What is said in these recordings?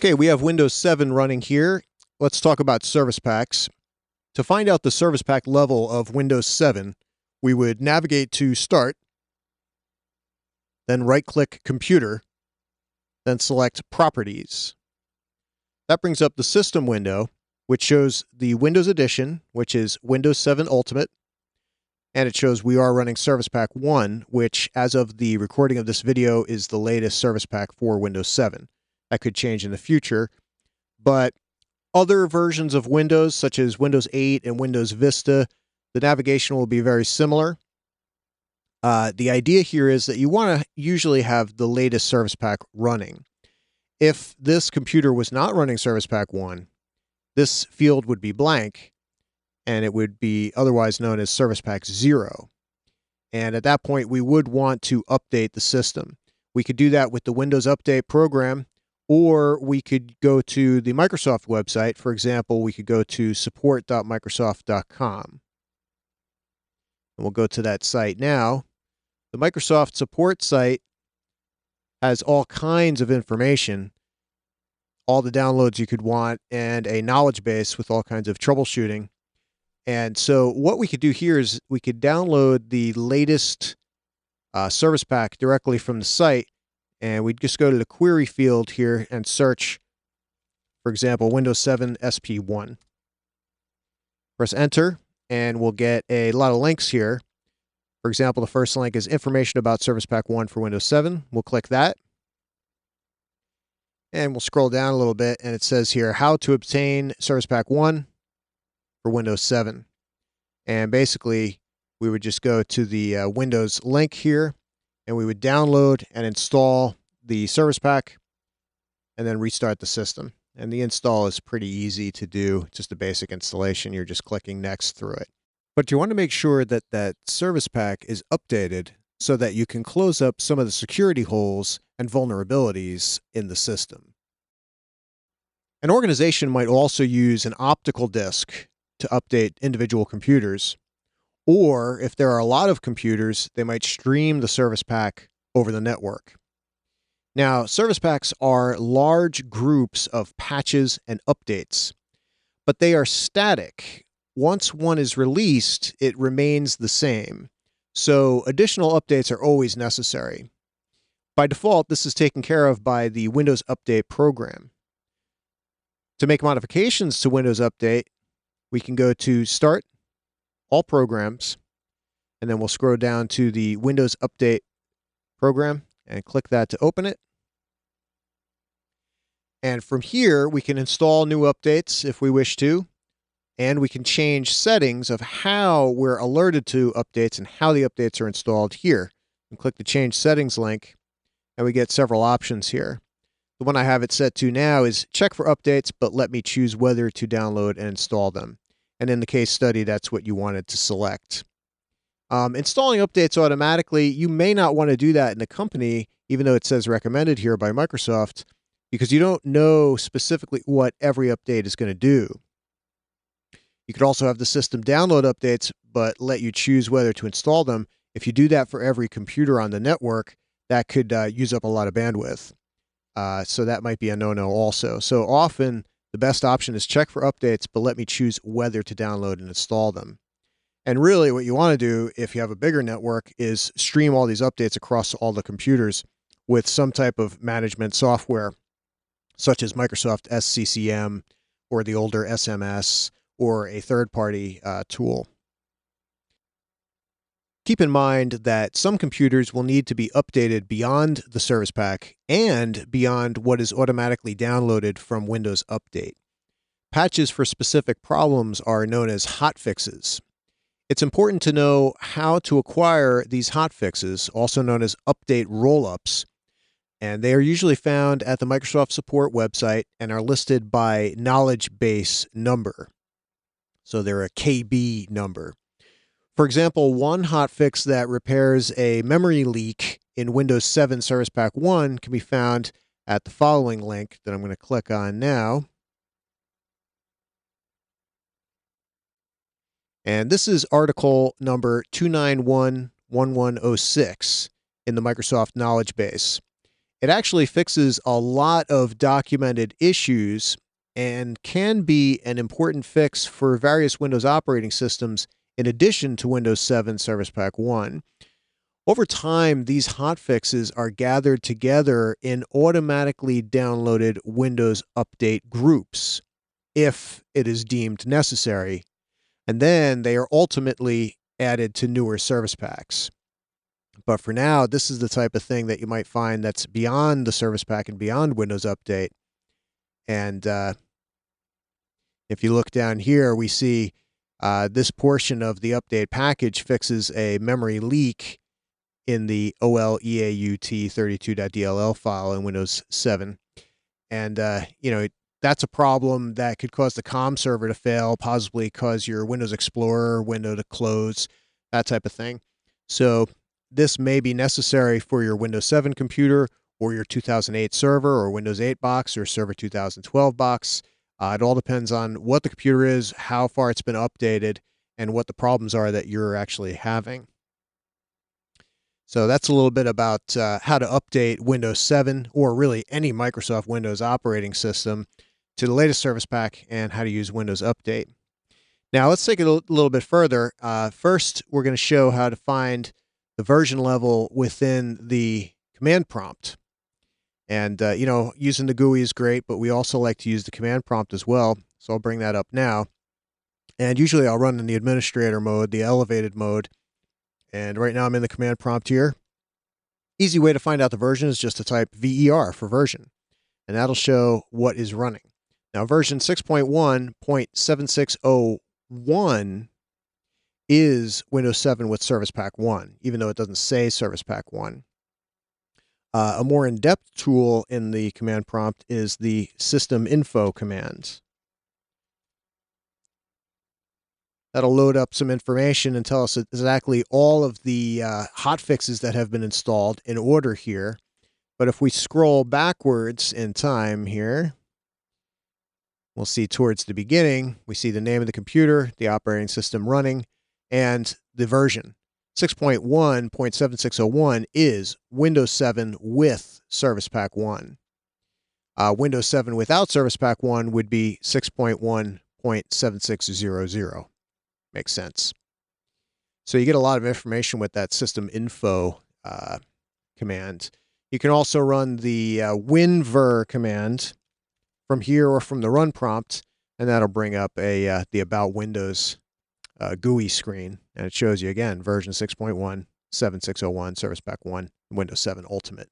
Okay, we have Windows 7 running here. Let's talk about service packs. To find out the service pack level of Windows 7, we would navigate to Start, then right-click Computer, then select Properties. That brings up the System window, which shows the Windows Edition, which is Windows 7 Ultimate, and it shows we are running Service Pack 1, which, as of the recording of this video, is the latest service pack for Windows 7. That could change in the future, but other versions of Windows, such as Windows 8 and Windows Vista, the navigation will be very similar. The idea here is that you want to usually have the latest service pack running. If this computer was not running Service Pack 1, this field would be blank, and it would be otherwise known as Service Pack 0. And at that point, we would want to update the system. We could do that with the Windows Update program, or we could go to the Microsoft website. For example, we could go to support.microsoft.com. And we'll go to that site now. The Microsoft support site has all kinds of information, all the downloads you could want, and a knowledge base with all kinds of troubleshooting. And so what we could do here is we could download the latest service pack directly from the site, and we'd just go to the query field here and search, for example, Windows 7 SP1. Press enter, and we'll get a lot of links here. For example, the first link is information about Service Pack 1 for Windows 7. We'll click that. And we'll scroll down a little bit, and it says here, how to obtain Service Pack 1 for Windows 7. And basically, we would just go to the Windows link here, and we would download and install the service pack, and then restart the system. And the install is pretty easy to do, just a basic installation. You're just clicking next through it. But you want to make sure that that service pack is updated so that you can close up some of the security holes and vulnerabilities in the system. An organization might also use an optical disk to update individual computers, or if there are a lot of computers, they might stream the service pack over the network. Now, service packs are large groups of patches and updates, but they are static. Once one is released, it remains the same. So additional updates are always necessary. By default, this is taken care of by the Windows Update program. To make modifications to Windows Update, we can go to Start, All Programs, and then we'll scroll down to the Windows Update program and click that to open it. And from here, we can install new updates if we wish to, and we can change settings of how we're alerted to updates and how the updates are installed here. And click the Change Settings link, and we get several options here. The one I have it set to now is check for updates, but let me choose whether to download and install them. And in the case study, that's what you wanted to select. Installing updates automatically, you may not want to do that in the company, even though it says recommended here by Microsoft, because you don't know specifically what every update is going to do. You could also have the system download updates, but let you choose whether to install them. If you do that for every computer on the network, that could use up a lot of bandwidth. So that might be a no-no also. So often, the best option is check for updates, but let me choose whether to download and install them. And really, what you want to do, if you have a bigger network, is stream all these updates across all the computers with some type of management software, such as Microsoft SCCM or the older SMS, or a third-party tool. Keep in mind that some computers will need to be updated beyond the service pack and beyond what is automatically downloaded from Windows Update. Patches for specific problems are known as hotfixes. It's important to know how to acquire these hotfixes, also known as update rollups, and they are usually found at the Microsoft support website and are listed by knowledge base number. So they're a KB number. For example, one hotfix that repairs a memory leak in Windows 7 Service Pack 1 can be found at the following link that I'm going to click on now. And this is article number 2911106 in the Microsoft knowledge base. It actually fixes a lot of documented issues and can be an important fix for various Windows operating systems in addition to Windows 7 Service Pack 1. Over time, these hotfixes are gathered together in automatically downloaded Windows Update groups, if it is deemed necessary, and then they are ultimately added to newer service packs. But for now, this is the type of thing that you might find that's beyond the service pack and beyond Windows Update. And if you look down here, we see this portion of the update package fixes a memory leak in the OLEAUT32.dll file in Windows 7. And, that's a problem that could cause the COM server to fail, possibly cause your Windows Explorer window to close, that type of thing. So this may be necessary for your Windows 7 computer or your 2008 server or Windows 8 box or Server 2012 box. It all depends on what the computer is, how far it's been updated, and what the problems are that you're actually having. So that's a little bit about how to update Windows 7 or really any Microsoft Windows operating system to the latest service pack and how to use Windows Update. Now let's take it a little bit further. First, we're going to show how to find the version level within the command prompt. And, using the GUI is great, but we also like to use the command prompt as well. So I'll bring that up now. And usually I'll run in the administrator mode, the elevated mode. And right now I'm in the command prompt here. Easy way to find out the version is just to type VER for version, and that'll show what is running. Now, version 6.1.7601 is Windows 7 with Service Pack 1, even though it doesn't say Service Pack 1. A more in-depth tool in the command prompt is the system info command. That'll load up some information and tell us exactly all of the hotfixes that have been installed in order here. But if we scroll backwards in time here, we'll see towards the beginning, we see the name of the computer, the operating system running, and the version. 6.1.7601 is Windows 7 with Service Pack 1. Windows 7 without Service Pack 1 would be 6.1.7600. Makes sense. So you get a lot of information with that system info command. You can also run the winver command from here or from the run prompt, and that'll bring up the About Windows GUI screen, and it shows you again version 6.1.7601, Service Pack 1, Windows 7 Ultimate.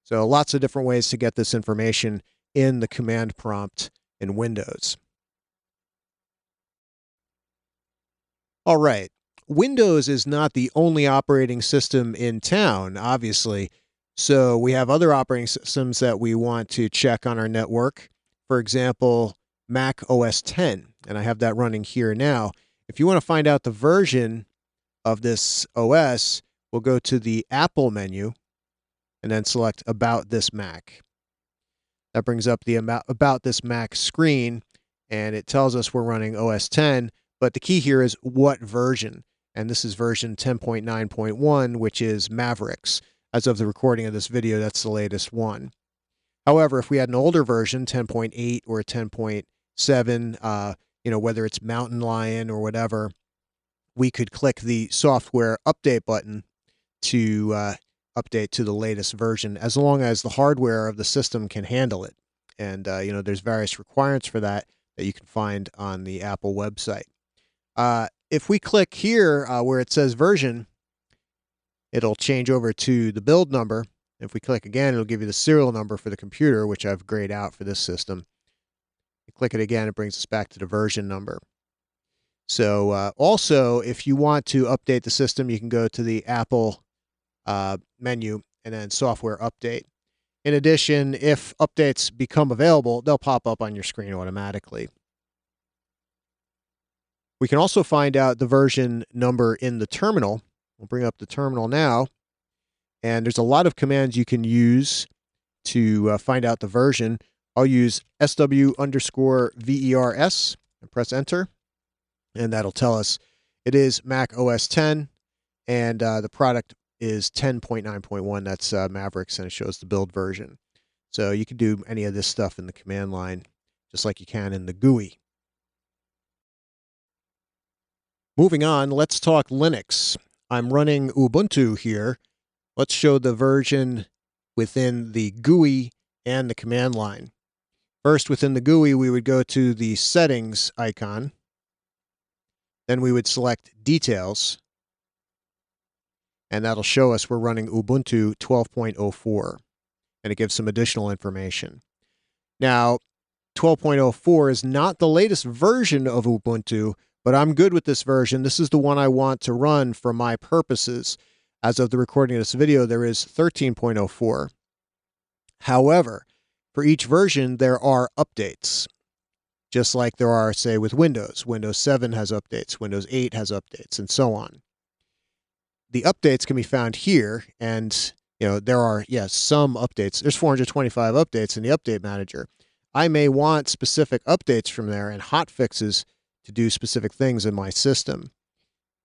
So lots of different ways to get this information in the command prompt in Windows. All right. Windows is not the only operating system in town, obviously. So we have other operating systems that we want to check on our network. For example, Mac OS X, and I have that running here now. If you want to find out the version of this OS, we'll go to the Apple menu and then select About This Mac. That brings up the About This Mac screen, and it tells us we're running OS X. But the key here is what version, and this is version 10.9.1, which is Mavericks. As of the recording of this video, that's the latest one. However, if we had an older version, 10.8 or 10.7, whether it's Mountain Lion or whatever, we could click the software update button to update to the latest version, as long as the hardware of the system can handle it. And, there's various requirements for that you can find on the Apple website. If we click here where it says version, it'll change over to the build number. If we click again, it'll give you the serial number for the computer, which I've grayed out for this system. You click it again, it brings us back to the version number. So also, if you want to update the system, you can go to the Apple menu and then software update. In addition, if updates become available, they'll pop up on your screen automatically. We can also find out the version number in the terminal. We'll bring up the terminal now. And there's a lot of commands you can use to find out the version. I'll use SW_VERS and press enter. And that'll tell us it is Mac OS X. And the product is 10.9.1. That's Mavericks, and it shows the build version. So you can do any of this stuff in the command line, just like you can in the GUI. Moving on, let's talk Linux. I'm running Ubuntu here. Let's show the version within the GUI and the command line. First, within the GUI, we would go to the settings icon. Then we would select details. And that'll show us we're running Ubuntu 12.04. And it gives some additional information. Now, 12.04 is not the latest version of Ubuntu, but I'm good with this version. This is the one I want to run for my purposes. As of the recording of this video, there is 13.04. However, for each version, there are updates, just like there are, say, with Windows. Windows 7 has updates, Windows 8 has updates, and so on. The updates can be found here, and there are, some updates. There's 425 updates in the Update Manager. I may want specific updates from there and hot fixes to do specific things in my system.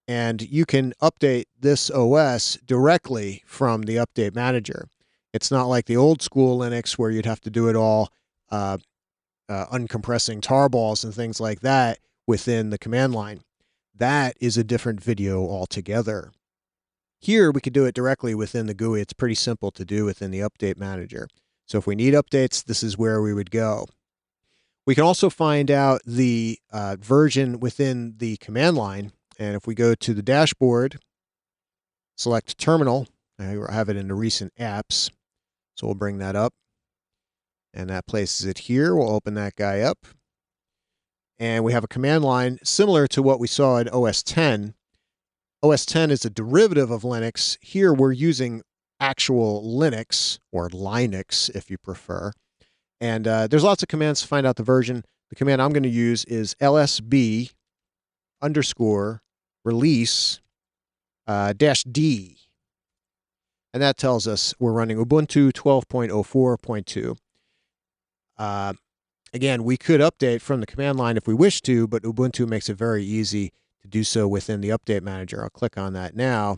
And you can update this OS directly from the Update Manager. It's not like the old school Linux where you'd have to do it all uncompressing tarballs and things like that within the command line. That is a different video altogether. Here, we could do it directly within the GUI. It's pretty simple to do within the Update Manager. So if we need updates, this is where we would go. We can also find out the version within the command line. And if we go to the dashboard, select Terminal, I have it in the recent apps. So we'll bring that up. And that places it here. We'll open that guy up. And we have a command line similar to what we saw in OS X. OS X is a derivative of Linux. Here we're using actual Linux, or Linux if you prefer. And there's lots of commands to find out the version. The command I'm going to use is lsb _release -d. And that tells us we're running Ubuntu 12.04.2. Again, we could update from the command line if we wish to, but Ubuntu makes it very easy to do so within the Update Manager. I'll click on that now,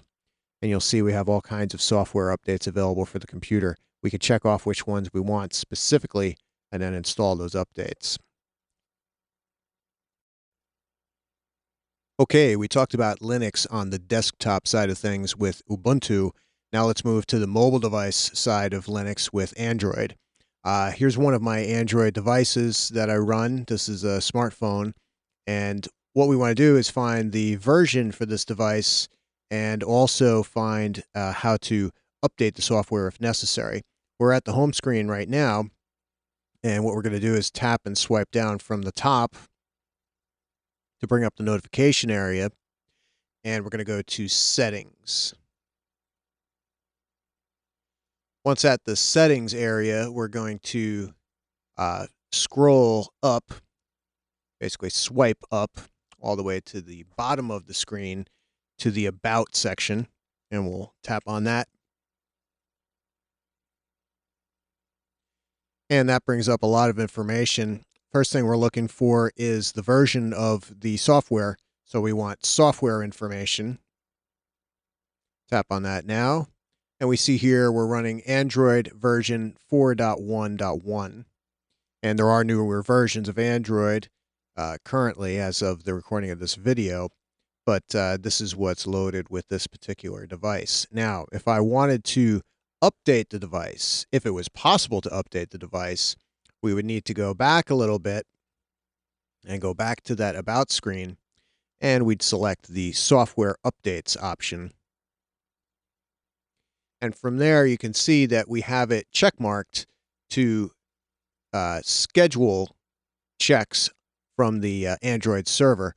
and you'll see we have all kinds of software updates available for the computer. We can check off which ones we want specifically and then install those updates. Okay, we talked about Linux on the desktop side of things with Ubuntu. Now let's move to the mobile device side of Linux with Android. Here's one of my Android devices that I run. This is a smartphone. And what we want to do is find the version for this device and also find how to update the software if necessary. We're at the home screen right now. And what we're going to do is tap and swipe down from the top to bring up the notification area. And we're going to go to Settings. Once at the Settings area, we're going to scroll up, basically swipe up all the way to the bottom of the screen to the About section. And we'll tap on that. And that brings up a lot of information. First thing we're looking for is the version of the software. So we want software information. Tap on that now. And we see here we're running Android version 4.1.1. And there are newer versions of Android currently as of the recording of this video. But this is what's loaded with this particular device. Now, if I wanted to update the device, if it was possible to update the device, we would need to go back a little bit and go back to that About screen, and we'd select the Software Updates option. And from there, you can see that we have it checkmarked to schedule checks from the Android server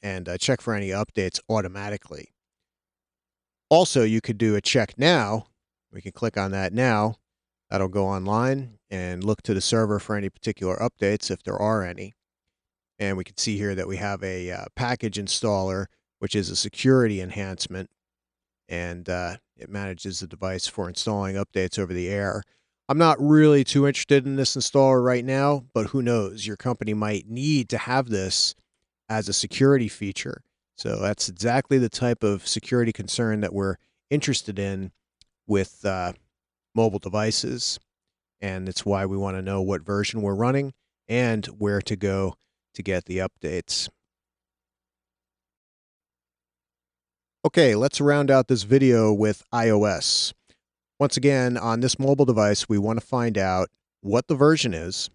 and check for any updates automatically. Also, you could do a check now. We can click on that now. That'll go online and look to the server for any particular updates if there are any. And we can see here that we have a package installer, which is a security enhancement. And it manages the device for installing updates over the air. I'm not really too interested in this installer right now, but who knows? Your company might need to have this as a security feature. So that's exactly the type of security concern that we're interested in with mobile devices. And it's why we want to know what version we're running and where to go to get the updates. Okay, let's round out this video with iOS. Once again, on this mobile device, we want to find out what the version is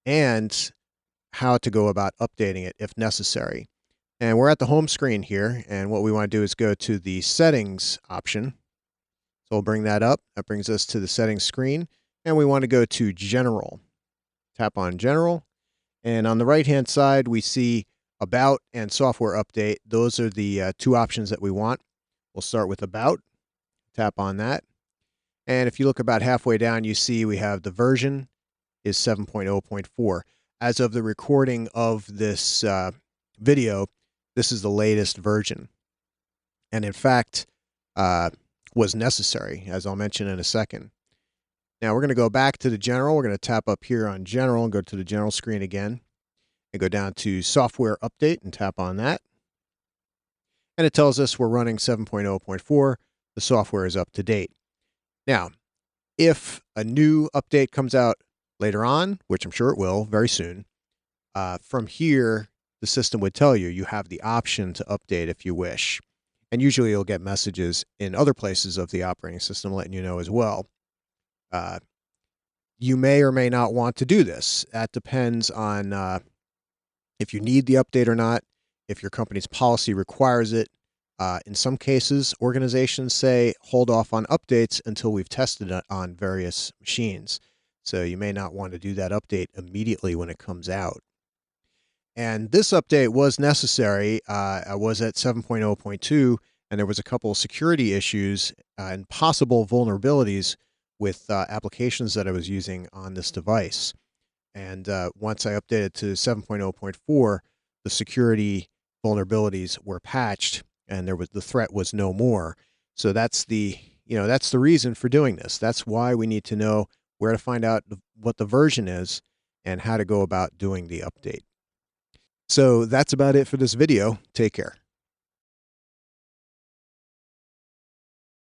and how to go about updating it if necessary. And we're at the home screen here, and what we want to do is go to the settings option. So we'll bring that up. That brings us to the settings screen, and we want to go to General. Tap on General, and on the right-hand side, we see About and Software Update. Those are the two options that we want. We'll start with About. Tap on that. And if you look about halfway down, you see we have the version is 7.0.4. As of the recording of this video, this is the latest version. And in fact, was necessary, as I'll mention in a second. Now we're going to go back to the General. We're going to tap up here on General and go to the General screen again. And go down to Software Update and tap on that. And it tells us we're running 7.0.4. The software is up to date. Now, if a new update comes out later on, which I'm sure it will very soon, from here, the system would tell you you have the option to update if you wish. And usually you'll get messages in other places of the operating system letting you know as well. You may or may not want to do this. That depends on if you need the update or not, if your company's policy requires it. In some cases, organizations say hold off on updates until we've tested it on various machines. So you may not want to do that update immediately when it comes out. And this update was necessary. I was at 7.0.2, and there was a couple of security issues and possible vulnerabilities with applications that I was using on this device. And once I updated to 7.0.4, the security vulnerabilities were patched, and the threat was no more. So that's the reason for doing this. That's why we need to know where to find out what the version is and how to go about doing the update. So that's about it for this video. Take care.